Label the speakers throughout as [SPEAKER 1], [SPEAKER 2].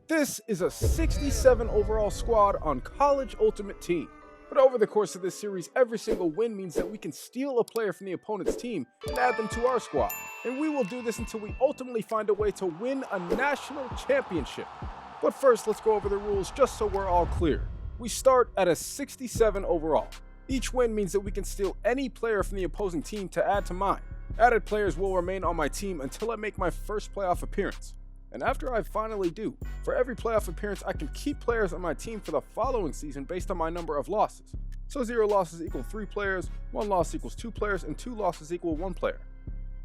[SPEAKER 1] This is a 67 overall squad on College Ultimate Team. But over the course of this series, every single win means that we can steal a player from the opponent's team and add them to our squad. And we will do this until we ultimately find a way to win a national championship. But first, let's go over the rules just so we're all clear. We start at a 67 overall. Each win means that we can steal any player from the opposing team to add to mine. Added players will remain on my team until I make my first playoff appearance. And after I finally do, for every playoff appearance I can keep players on my team for the following season based on my number of losses. So 0 losses equal 3 players, 1 loss equals 2 players, and 2 losses equal 1 player.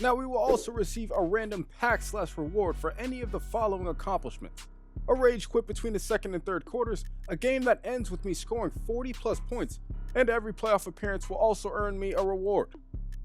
[SPEAKER 1] Now we will also receive a random pack/reward for any of the following accomplishments. A rage quit between the second and third quarters, a game that ends with me scoring 40 plus points, and every playoff appearance will also earn me a reward.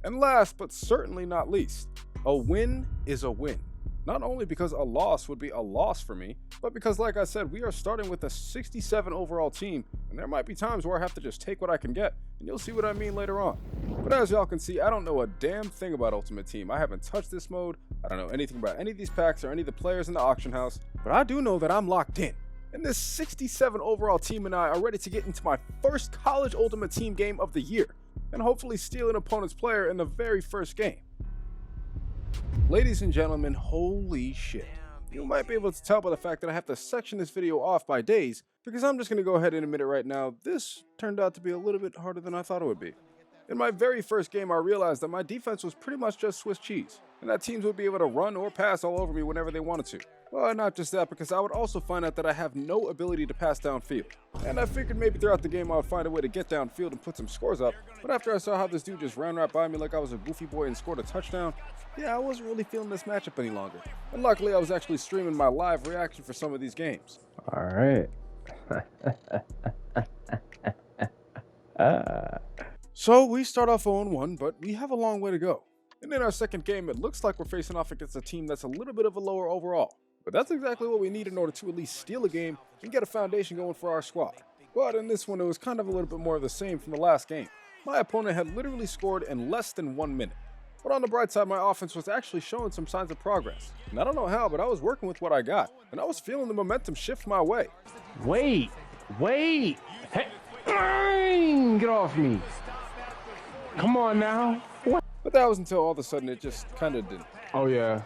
[SPEAKER 1] And last but certainly not least, a win is a win. Not only because a loss would be a loss for me, but because like I said, we are starting with a 67 overall team, and there might be times where I have to just take what I can get, and you'll see what I mean later on. But as y'all can see, I don't know a damn thing about Ultimate Team. I haven't touched this mode, I don't know anything about any of these packs or any of the players in the auction house, but I do know that I'm locked in. And this 67 overall team and I are ready to get into my first College Ultimate Team game of the year, and hopefully steal an opponent's player in the very first game. Ladies and gentlemen, holy shit. You might be able to tell by the fact that I have to section this video off by days, because I'm just going to go ahead and admit it right now, this turned out to be a little bit harder than I thought it would be. In my very first game, I realized that my defense was pretty much just Swiss cheese, and that teams would be able to run or pass all over me whenever they wanted to. Well, not just that, because I would also find out that I have no ability to pass downfield. And I figured maybe throughout the game I would find a way to get downfield and put some scores up, but after I saw how this dude just ran right by me like I was a goofy boy and scored a touchdown, yeah, I wasn't really feeling this matchup any longer. And luckily I was actually streaming my live reaction for some of these games.
[SPEAKER 2] Alright.
[SPEAKER 1] So we start off 0-1, but we have a long way to go. And in our second game, it looks like we're facing off against a team that's a little bit of a lower overall. But that's exactly what we need in order to at least steal a game and get a foundation going for our squad. But in this one, it was kind of a little bit more of the same from the last game. My opponent had literally scored in less than 1 minute. But on the bright side, my offense was actually showing some signs of progress. And I don't know how, but I was working with what I got, and I was feeling the momentum shift my way.
[SPEAKER 2] Wait! Hey, get off me! Come on now! What?
[SPEAKER 1] But that was until all of a sudden it just kinda didn't.
[SPEAKER 2] Oh yeah.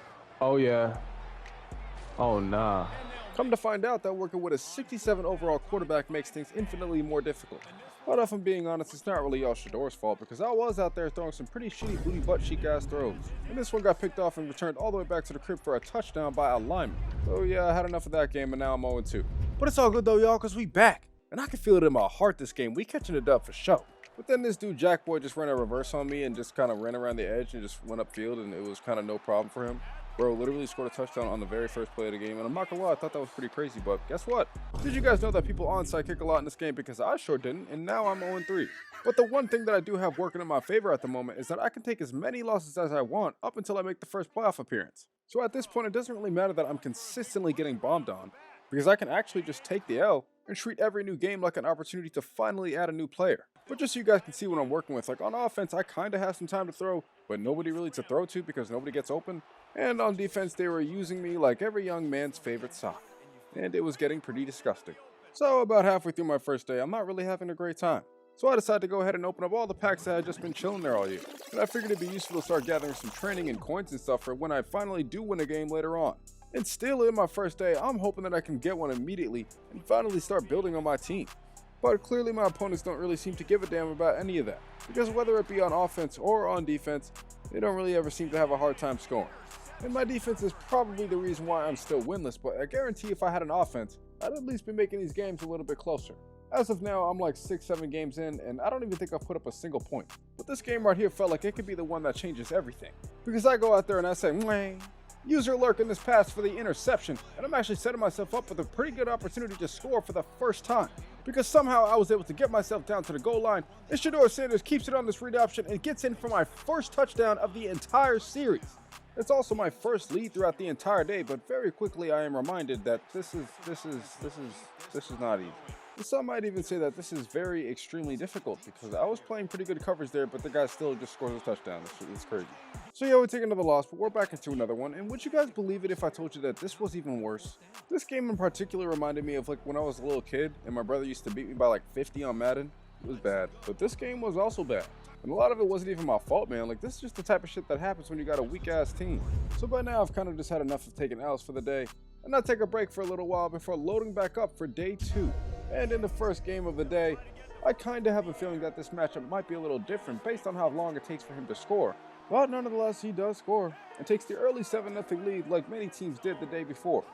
[SPEAKER 2] Oh nah.
[SPEAKER 1] Come to find out that working with a 67 overall quarterback makes things infinitely more difficult. But if I'm being honest, it's not really y'all Shador's fault, because I was out there throwing some pretty shitty booty butt cheek ass throws. And this one got picked off and returned all the way back to the crib for a touchdown by a lineman. So yeah, I had enough of that game and now I'm 0-2. But it's all good though, y'all, because we back. And I can feel it in my heart this game. We catching it up for sure. But then this dude Jack Boy just ran a reverse on me and just kind of ran around the edge and just went upfield, and it was kind of no problem for him. Bro literally scored a touchdown on the very first play of the game, and I'm not gonna lie, I thought that was pretty crazy, but guess what? Did you guys know that people onside kick a lot in this game? Because I sure didn't, and now I'm 0-3. But the one thing that I do have working in my favor at the moment is that I can take as many losses as I want up until I make the first playoff appearance. So at this point, it doesn't really matter that I'm consistently getting bombed on, because I can actually just take the L and treat every new game like an opportunity to finally add a new player. But just so you guys can see what I'm working with, like on offense, I kind of have some time to throw, but nobody really to throw to because nobody gets open. And on defense, they were using me like every young man's favorite sock. And it was getting pretty disgusting. So about halfway through my first day, I'm not really having a great time. So I decided to go ahead and open up all the packs that had just been chilling there all year. And I figured it'd be useful to start gathering some training and coins and stuff for when I finally do win a game later on. And still in my first day, I'm hoping that I can get one immediately and finally start building on my team. But clearly my opponents don't really seem to give a damn about any of that, because whether it be on offense or on defense, they don't really ever seem to have a hard time scoring. And my defense is probably the reason why I'm still winless, but I guarantee if I had an offense, I'd at least be making these games a little bit closer. As of now, I'm like 6-7 games in, and I don't even think I've put up a single point. But this game right here felt like it could be the one that changes everything. Because I go out there and I say, mwah. User lurk in this pass for the interception, and I'm actually setting myself up with a pretty good opportunity to score for the first time. Because somehow I was able to get myself down to the goal line, and Shador Sanders keeps it on this read option and gets in for my first touchdown of the entire series. It's also my first lead throughout the entire day, but very quickly I am reminded that this is not easy. And some might even say that this is very extremely difficult because I was playing pretty good coverage there, but the guy still just scores a touchdown. It's crazy. So yeah, we take another loss, but we're back into another one. And would you guys believe it if I told you that this was even worse? This game in particular reminded me of like when I was a little kid and my brother used to beat me by like 50 on Madden. It was bad, but this game was also bad. And a lot of it wasn't even my fault, man. Like, this is just the type of shit that happens when you got a weak-ass team. So by now, I've kind of just had enough of taking L's for the day, and I'll take a break for a little while before loading back up for day 2. And in the first game of the day, I kind of have a feeling that this matchup might be a little different based on how long it takes for him to score. But nonetheless, he does score, and takes the early 7-0 lead like many teams did the day before.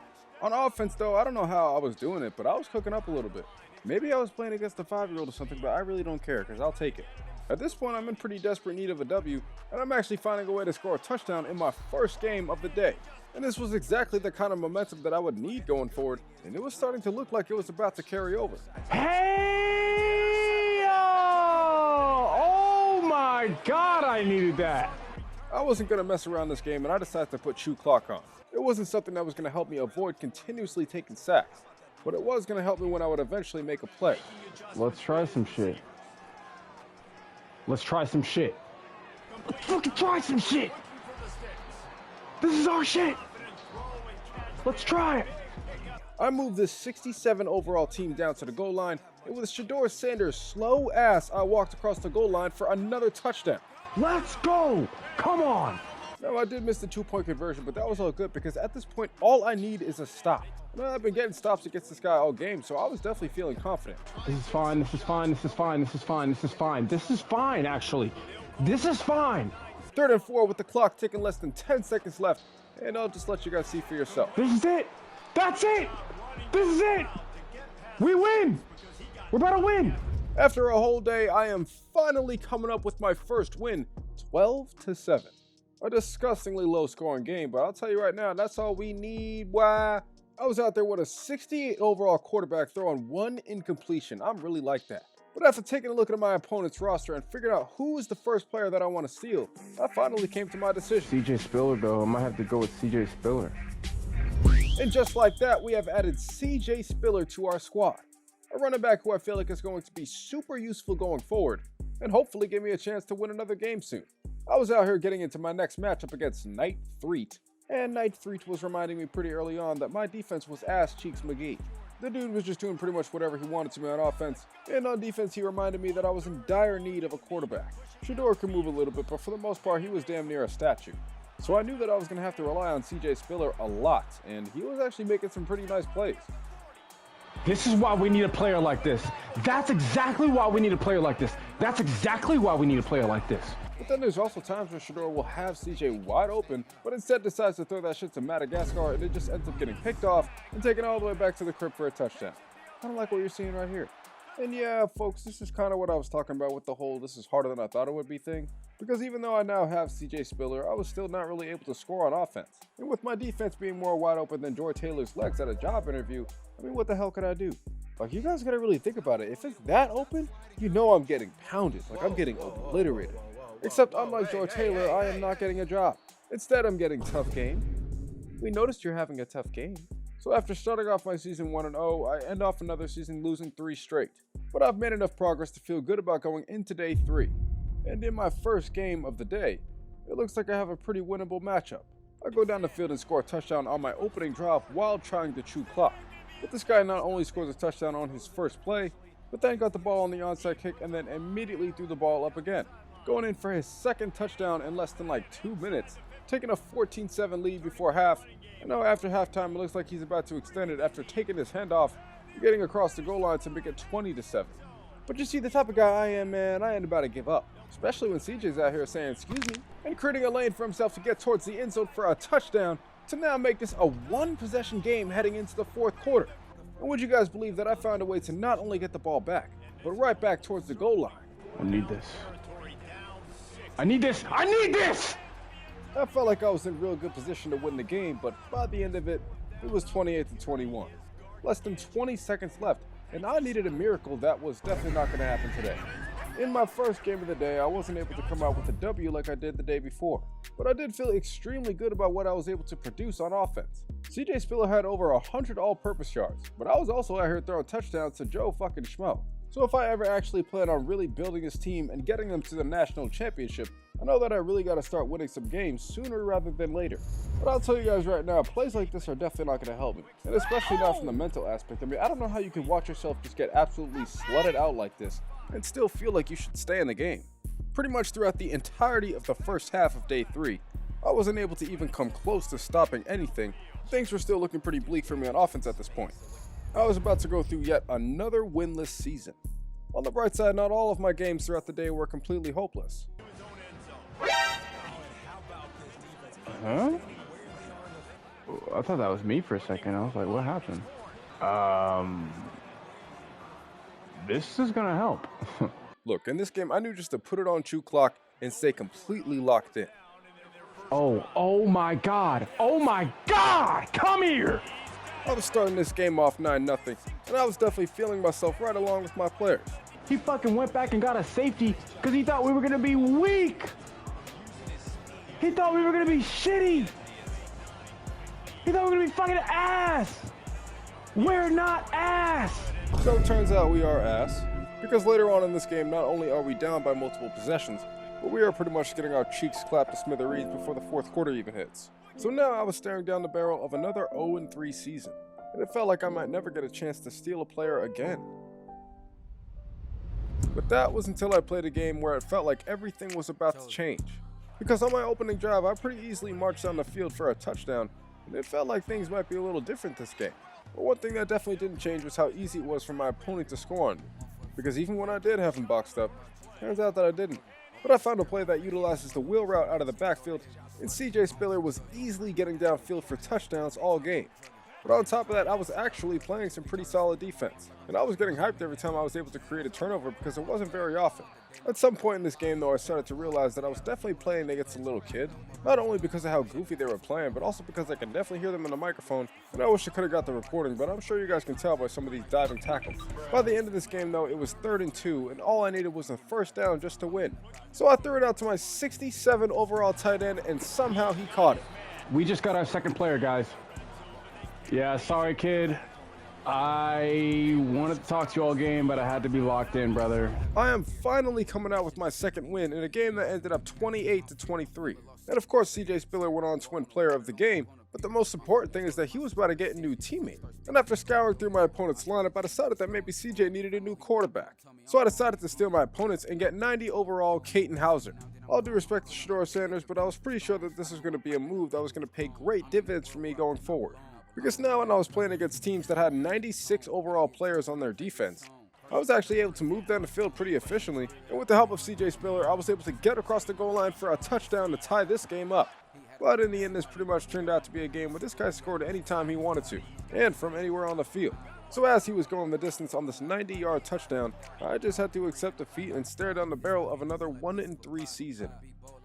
[SPEAKER 1] On offense, though, I don't know how I was doing it, but I was cooking up a little bit. Maybe I was playing against a 5-year-old or something, but I really don't care, because I'll take it. At this point, I'm in pretty desperate need of a W, and I'm actually finding a way to score a touchdown in my first game of the day. And this was exactly the kind of momentum that I would need going forward, and it was starting to look like it was about to carry over.
[SPEAKER 2] Hey! Oh my God, I needed that.
[SPEAKER 1] I wasn't going to mess around this game, and I decided to put Chew Clock on. It wasn't something that was going to help me avoid continuously taking sacks, but it was going to help me when I would eventually make a play.
[SPEAKER 2] Let's try some shit. Let's try some shit. Let's fucking try some shit. This is our shit. Let's try it.
[SPEAKER 1] I moved this 67 overall team down to the goal line, and with Shedeur Sanders' slow ass, I walked across the goal line for another touchdown.
[SPEAKER 2] Let's go. Come on.
[SPEAKER 1] Now, I did miss the 2-point conversion, but that was all good because at this point, all I need is a stop. Now, I've been getting stops against this guy all game, so I was definitely feeling confident.
[SPEAKER 2] This is fine. This is fine. This is fine. This is fine. This is fine. This is fine, actually. This is fine.
[SPEAKER 1] 3rd and 4 with the clock ticking, less than 10 seconds left, and I'll just let you guys see for yourself.
[SPEAKER 2] This is it. That's it. This is it. We win. We're about to win.
[SPEAKER 1] After a whole day, I am finally coming up with my first win, 12-7. A disgustingly low-scoring game, but I'll tell you right now, that's all we need. Why? I was out there with a 68 overall quarterback throwing 1 incompletion. I'm really like that. But after taking a look at my opponent's roster and figuring out who is the first player that I want to steal, I finally came to my decision.
[SPEAKER 2] CJ Spiller, though. I might have to go with CJ Spiller.
[SPEAKER 1] And just like that, we have added CJ Spiller to our squad. A running back who I feel like is going to be super useful going forward, and hopefully give me a chance to win another game soon. I was out here getting into my next matchup against Knight Threet, and Knight Threet was reminding me pretty early on that my defense was ass cheeks McGee. The dude was just doing pretty much whatever he wanted to me on offense, and on defense he reminded me that I was in dire need of a quarterback. Shedeur could move a little bit, but for the most part he was damn near a statue. So I knew that I was going to have to rely on CJ Spiller a lot, and he was actually making some pretty nice plays.
[SPEAKER 2] This is why we need a player like this. That's exactly why we need a player like this. That's exactly why we need a player like this.
[SPEAKER 1] But then there's also times where Shedeur will have CJ wide open, but instead decides to throw that shit to Madagascar, and it just ends up getting picked off and taken all the way back to the crib for a touchdown. Kind of like what you're seeing right here. And yeah, folks, this is kind of what I was talking about with the whole "this is harder than I thought it would be" thing. Because even though I now have CJ Spiller, I was still not really able to score on offense. And with my defense being more wide open than Joy Taylor's legs at a job interview, I mean, what the hell could I do? Like, you guys gotta really think about it. If it's that open, you know I'm getting pounded. Like, I'm getting obliterated. Except unlike Joy Taylor, I am not getting a job. Instead, I'm getting tough game. We noticed you're having a tough game. So after starting off my season 1-0, I end off another season losing 3 straight. But I've made enough progress to feel good about going into day 3. And in my first game of the day, it looks like I have a pretty winnable matchup. I go down the field and score a touchdown on my opening drive while trying to chew clock. But this guy not only scores a touchdown on his first play, but then got the ball on the onside kick and then immediately threw the ball up again, going in for his second touchdown in less than like 2 minutes, taking a 14-7 lead before half. And now after halftime, it looks like he's about to extend it after taking his handoff and getting across the goal line to make it 20-7. But you see, the type of guy I am, man, I ain't about to give up. Especially when CJ's out here saying "excuse me" and creating a lane for himself to get towards the end zone for a touchdown to now make this a 1-possession game heading into the 4th quarter. And would you guys believe that I found a way to not only get the ball back, but right back towards the goal line?
[SPEAKER 2] I need this. I need this. I need this!
[SPEAKER 1] I felt like I was in real good position to win the game, but by the end of it, it was 28-21. Less than 20 seconds left, and I needed a miracle that was definitely not going to happen today. In my first game of the day, I wasn't able to come out with a W like I did the day before, but I did feel extremely good about what I was able to produce on offense. CJ Spiller had over 100 all-purpose yards, but I was also out here throwing touchdowns to Joe fucking Schmo. So if I ever actually plan on really building this team and getting them to the national championship, I know that I really got to start winning some games sooner rather than later. But I'll tell you guys right now, plays like this are definitely not going to help me, and especially not from the mental aspect. I mean, I don't know how you can watch yourself just get absolutely slutted out like this and still feel like you should stay in the game. Pretty much throughout the entirety of the first half of day 3, I wasn't able to even come close to stopping anything. Things were still looking pretty bleak for me on offense at this point. I was about to go through yet another winless season. On the bright side, not all of my games throughout the day were completely hopeless.
[SPEAKER 2] Huh? I thought that was me for a second. I was like, what happened? This is gonna help.
[SPEAKER 1] Look, in this game, I knew just to put it on chew clock and stay completely locked in.
[SPEAKER 2] Oh my God, come here!
[SPEAKER 1] I was starting this game off 9-0, and I was definitely feeling myself right along with my players.
[SPEAKER 2] He fucking went back and got a safety because he thought we were gonna be weak. He thought we were gonna be shitty. He thought we were gonna be fucking ass. We're not ass.
[SPEAKER 1] So it turns out we are ass, because later on in this game, not only are we down by multiple possessions, but we are pretty much getting our cheeks clapped to smithereens before the fourth quarter even hits. So now I was staring down the barrel of another 0-3 season, and it felt like I might never get a chance to steal a player again. But that was until I played a game where it felt like everything was about to change. Because on my opening drive, I pretty easily marched down the field for a touchdown, and it felt like things might be a little different this game. But one thing that definitely didn't change was how easy it was for my opponent to score on me. Because even when I did have him boxed up, turns out that I didn't. But I found a play that utilizes the wheel route out of the backfield, and CJ Spiller was easily getting downfield for touchdowns all game. But on top of that, I was actually playing some pretty solid defense, and I was getting hyped every time I was able to create a turnover because it wasn't very often. At some point in this game though, I started to realize that I was definitely playing against a little kid, not only because of how goofy they were playing, but also because I could definitely hear them in the microphone, and I wish I could have got the recording, but I'm sure you guys can tell by some of these diving tackles. By the end of this game though, it was 3rd and 2, and all I needed was a first down just to win. So I threw it out to my 67 overall tight end, and somehow he caught it.
[SPEAKER 2] We just got our second player, guys. Yeah, sorry, kid. I wanted to talk to you all game, but I had to be locked in, brother.
[SPEAKER 1] I am finally coming out with my second win in a game that ended up 28-23. And of course, CJ Spiller went on to win player of the game, but the most important thing is that he was about to get a new teammate. And after scouring through my opponent's lineup, I decided that maybe CJ needed a new quarterback. So I decided to steal my opponent's and get 90 overall Kaiten Hauser. All due respect to Shedeur Sanders, but I was pretty sure that this was going to be a move that was going to pay great dividends for me going forward. Because now when I was playing against teams that had 96 overall players on their defense, I was actually able to move down the field pretty efficiently, and with the help of CJ Spiller, I was able to get across the goal line for a touchdown to tie this game up. But in the end, this pretty much turned out to be a game where this guy scored anytime he wanted to, and from anywhere on the field. So as he was going the distance on this 90-yard touchdown, I just had to accept defeat and stare down the barrel of another 1-3 season.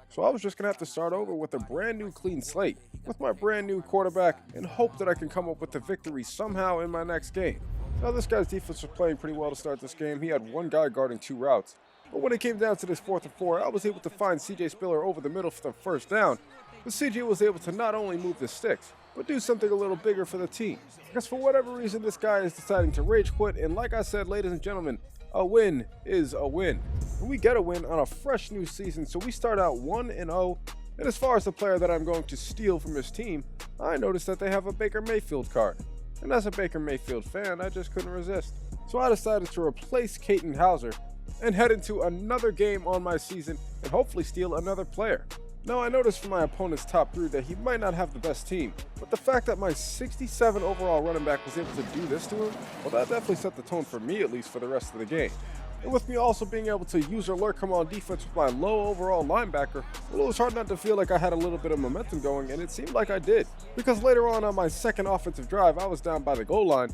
[SPEAKER 1] So I was just going to have to start over with a brand new clean slate, with my brand new quarterback, and hope that I can come up with a victory somehow in my next game. Now this guy's defense was playing pretty well to start this game. He had one guy guarding 2 routes. But when it came down to this 4th and 4, I was able to find CJ Spiller over the middle for the first down. But CJ was able to not only move the sticks, but do something a little bigger for the team. Because for whatever reason, this guy is deciding to rage quit, and like I said, ladies and gentlemen, a win is a win. And we get a win on a fresh new season, so we start out 1-0. And as far as the player that I'm going to steal from his team, I noticed that they have a Baker Mayfield card. And as a Baker Mayfield fan, I just couldn't resist. So I decided to replace Kaiten Hauser and head into another game on my season and hopefully steal another player. Now I noticed from my opponent's top 3 that he might not have the best team, but the fact that my 67 overall running back was able to do this to him, well, that definitely set the tone for me, at least for the rest of the game. And with me also being able to use or lurk him on defense with my low overall linebacker, well, it was hard not to feel like I had a little bit of momentum going, and it seemed like I did. Because later on my second offensive drive, I was down by the goal line,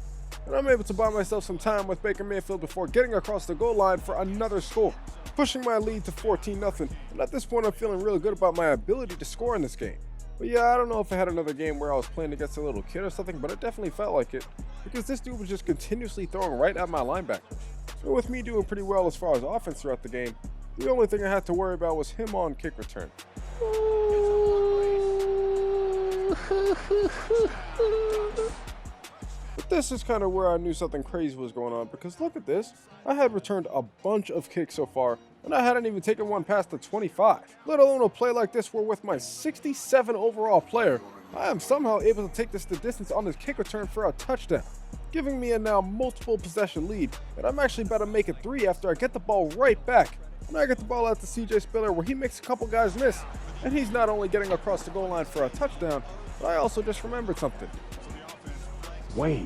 [SPEAKER 1] and I'm able to buy myself some time with Baker Mayfield before getting across the goal line for another score, pushing my lead to 14-0, and at this point I'm feeling really good about my ability to score in this game. But yeah, I don't know if I had another game where I was playing against a little kid or something, but it definitely felt like it, because this dude was just continuously throwing right at my linebacker. So with me doing pretty well as far as offense throughout the game, the only thing I had to worry about was him on kick return. But this is kind of where I knew something crazy was going on, because look at this. I had returned a bunch of kicks so far, and I hadn't even taken one past the 25. Let alone a play like this where with my 67 overall player, I am somehow able to take this the distance on this kick return for a touchdown, giving me a now multiple possession lead, and I'm actually about to make it 3 after I get the ball right back. And I get the ball out to CJ Spiller where he makes a couple guys miss, and he's not only getting across the goal line for a touchdown, but I also just remembered something.
[SPEAKER 2] Wait.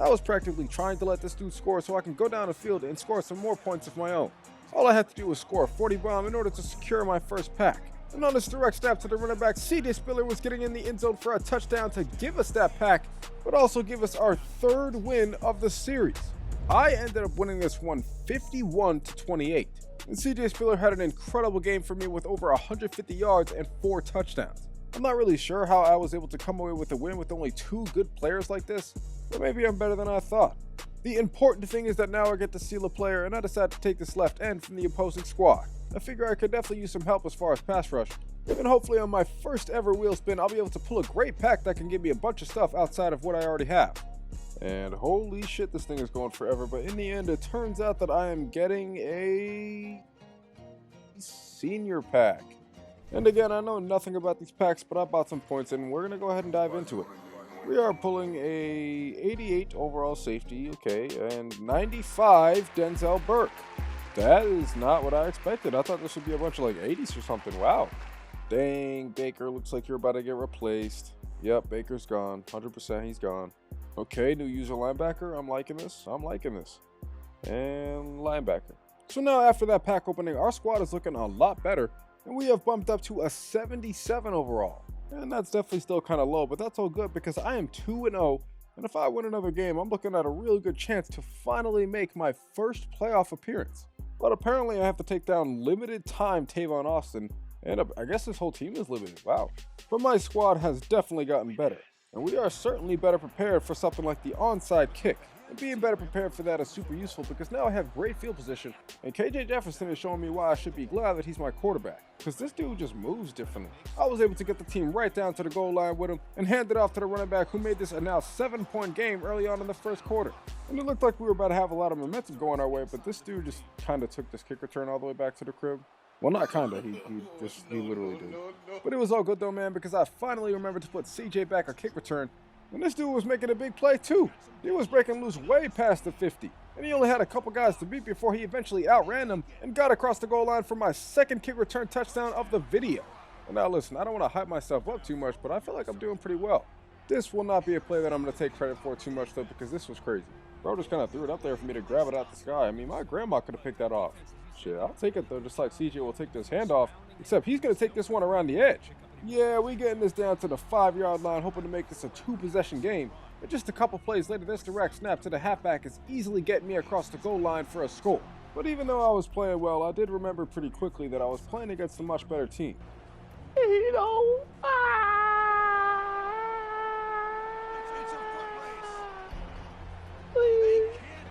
[SPEAKER 1] I was practically trying to let this dude score so I can go down the field and score some more points of my own. All I had to do was score a 40 bomb in order to secure my first pack. And on this direct snap to the running back, CJ Spiller was getting in the end zone for a touchdown to give us that pack, but also give us our 3rd win of the series. I ended up winning this one 51-28. And CJ Spiller had an incredible game for me with over 150 yards and 4 touchdowns. I'm not really sure how I was able to come away with a win with only 2 good players like this, but maybe I'm better than I thought. The important thing is that now I get to seal a player, and I decided to take this left end from the opposing squad. I figure I could definitely use some help as far as pass rush, and hopefully on my first ever wheel spin I'll be able to pull a great pack that can give me a bunch of stuff outside of what I already have. And holy shit, this thing is going forever, but in the end it turns out that I am getting a senior pack. And again, I know nothing about these packs, but I bought some points and we're going to go ahead and dive into it. We are pulling a 88 overall safety, okay, and 95 Denzel Burke. That is not what I expected. I thought this would be a bunch of like 80s or something. Wow. Dang, Baker, looks like you're about to get replaced. Yep, Baker's gone. 100% he's gone. Okay, new user linebacker. I'm liking this. And linebacker. So now after that pack opening, our squad is looking a lot better, and we have bumped up to a 77 overall. And that's definitely still kind of low, but that's all good because I am 2-0, and if I win another game, I'm looking at a really good chance to finally make my first playoff appearance. But apparently I have to take down limited time Tavon Austin, and I guess this whole team is limited. Wow. But my squad has definitely gotten better, and we are certainly better prepared for something like the onside kick. And being better prepared for that is super useful because now I have great field position, and KJ Jefferson is showing me why I should be glad that he's my quarterback, because this dude just moves differently. I was able to get the team right down to the goal line with him and hand it off to the running back who made this a now 7-point game early on in the first quarter. And it looked like we were about to have a lot of momentum going our way, but this dude just kind of took this kick return all the way back to the crib. Well, not kinda, he literally did. But it was all good though, man, because I finally remembered to put CJ back a kick return. And this dude was making a big play too. He was breaking loose way past the 50. And he only had a couple guys to beat before he eventually outran them and got across the goal line for my 2nd kick return touchdown of the video. And now listen, I don't want to hype myself up too much, but I feel like I'm doing pretty well. This will not be a play that I'm going to take credit for too much though, because this was crazy. Bro just kind of threw it up there for me to grab it out the sky. I mean, my grandma could have picked that off. Shit, I'll take it though, just like CJ will take this handoff, except he's going to take this one around the edge. Yeah, we getting this down to the 5-yard line, hoping to make this a 2-possession game. But just a couple plays later, this direct snap to the halfback is easily getting me across the goal line for a score. But even though I was playing well, I did remember pretty quickly that I was playing against a much better team.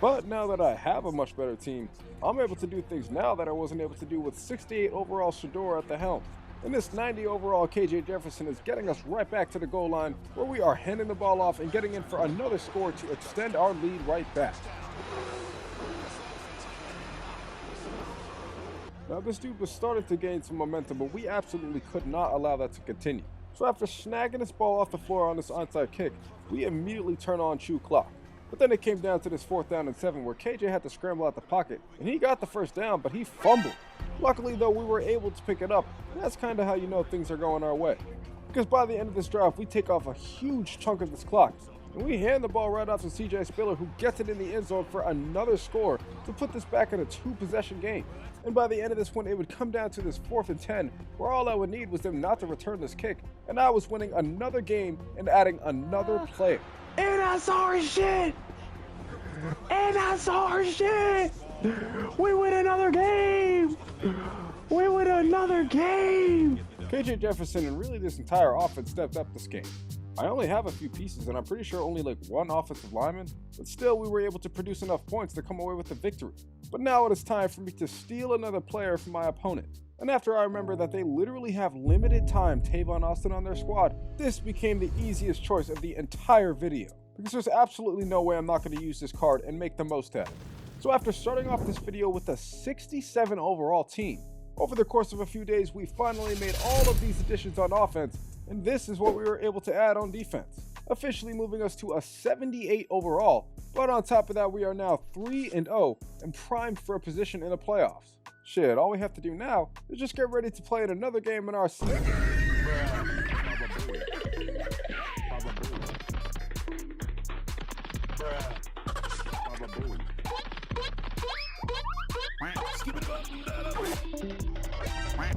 [SPEAKER 1] But now that I have a much better team, I'm able to do things now that I wasn't able to do with 68 overall Shador at the helm. And this 90 overall KJ Jefferson is getting us right back to the goal line, where we are handing the ball off and getting in for another score to extend our lead right back. Now this dude was starting to gain some momentum, but we absolutely could not allow that to continue. So after snagging this ball off the floor on this onside kick, we immediately turn on chew clock. But then it came down to this 4th down and 7 where KJ had to scramble out the pocket, and he got the first down, but he fumbled. Luckily though, we were able to pick it up, and that's kind of how you know things are going our way. Because by the end of this drive, we take off a huge chunk of this clock, and we hand the ball right off to CJ Spiller, who gets it in the end zone for another score to put this back in a 2-possession game. And by the end of this one, it would come down to this 4th and 10, where all I would need was them not to return this kick, and I was winning another game and adding another player.
[SPEAKER 2] And I saw her shit! We win another game! KJ Jefferson and really this entire offense stepped up this game.
[SPEAKER 1] I only have a few pieces and I'm pretty sure only like one offensive lineman, but still we were able to produce enough points to come away with the victory. But now it is time for me to steal another player from my opponent. And after I remember that they literally have limited time Tavon Austin on their squad, this became the easiest choice of the entire video, because there's absolutely no way I'm not going to use this card and make the most out of it. So after starting off this video with a 67 overall team, over the course of a few days we finally made all of these additions on offense, and this is what we were able to add on defense, officially moving us to a 78 overall, but on top of that we are now 3-0 and primed for a position in the playoffs. Shit, all we have to do now is just get ready to play in another game in our sleep.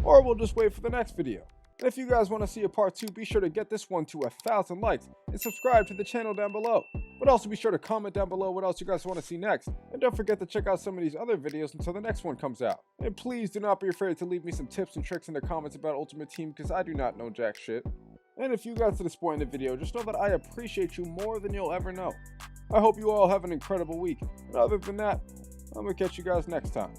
[SPEAKER 1] Or we'll just wait for the next video. And if you guys want to see a part 2, be sure to get this one to 1,000 likes and subscribe to the channel down below. But also be sure to comment down below what else you guys want to see next. And don't forget to check out some of these other videos until the next one comes out. And please do not be afraid to leave me some tips and tricks in the comments about Ultimate Team, because I do not know jack shit. And if you got to this point in the video, just know that I appreciate you more than you'll ever know. I hope you all have an incredible week. And other than that, I'm going to catch you guys next time.